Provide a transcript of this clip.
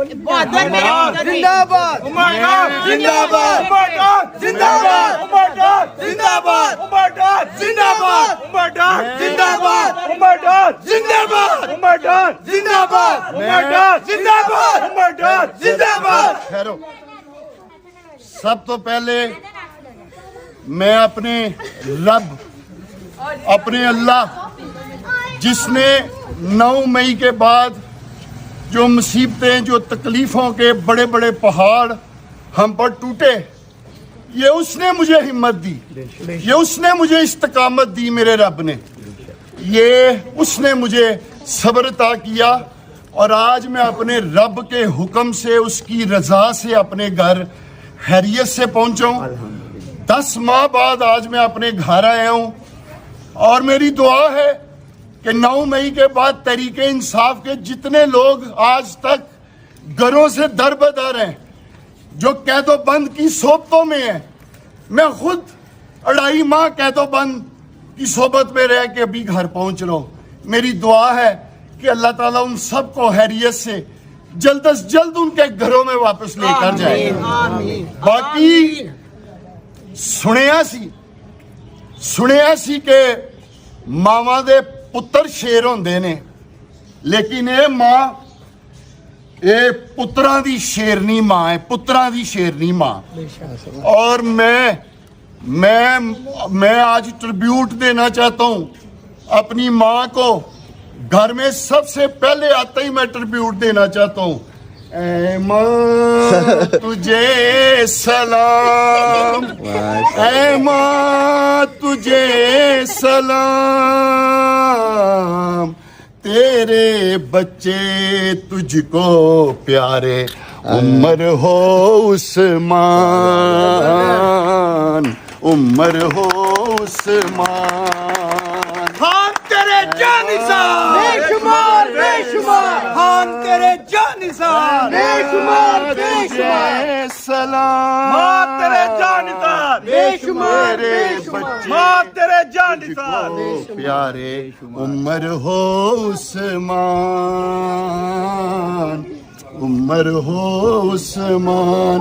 जिंदाबाद जिंदाबाद जिंदाबाद जिंदाबाद जिंदाबाद जिंदाबाद जिंदाबाद जिंदाबाद जिंदाबाद। ठहरो, सब तो पहले मैं अपने रब, अपने अल्लाह, जिसने 9 मई के बाद जो मुसीबतें, जो तकलीफ़ों के बड़े बड़े पहाड़ हम पर टूटे, ये उसने मुझे हिम्मत दी, ये उसने मुझे इस्तकामत दी। मेरे रब ने, ये उसने मुझे सब्र अता किया और आज मैं अपने रब के हुक्म से, उसकी रज़ा से अपने घर खैरियत से पहुंचा हूं। 10 माह बाद आज मैं अपने घर आया हूं और मेरी दुआ है कि 9 मई के बाद तहरीके इंसाफ के जितने लोग आज तक घरों से दर बदर हैं, जो कैदो बंद की सोबतों में हैं, मैं खुद 2.5 माह कैदो बंद की सोबत में रह के अभी घर पहुंच रहा हूं। मेरी दुआ है कि अल्लाह ताला उन सबको खैरियत से जल्द अज जल्द उनके घरों में वापस लेकर जाए। बाकी सुनिया सी के मावां दे पुत्र शेर होंदे ने, लेकिन ये मां, ये पुत्रां दी शेरनी मां है, पुत्रां दी शेरनी मां। और मैं आज ट्रिब्यूट देना चाहता हूं अपनी मां को। घर में सबसे पहले आते ही मैं ट्रिब्यूट देना चाहता हूं। ऐ मां तुझे सलाम, ऐ मां तुझे सलाम, तेरे बच्चे तुझको प्यारे, उम्र हो उस्मान, उम्र हो उस्मान। हम तेरे जानिसार बेशुमार बेशुमार, हम तेरे जानिसार बेशुमार बेशुमार। सलाम माँ तेरे जानिसार बेशुमार बेशुमार, माँ तेरे जानिसार प्यारे, उम्र हो उस्मान, उम्र हो उस्मान।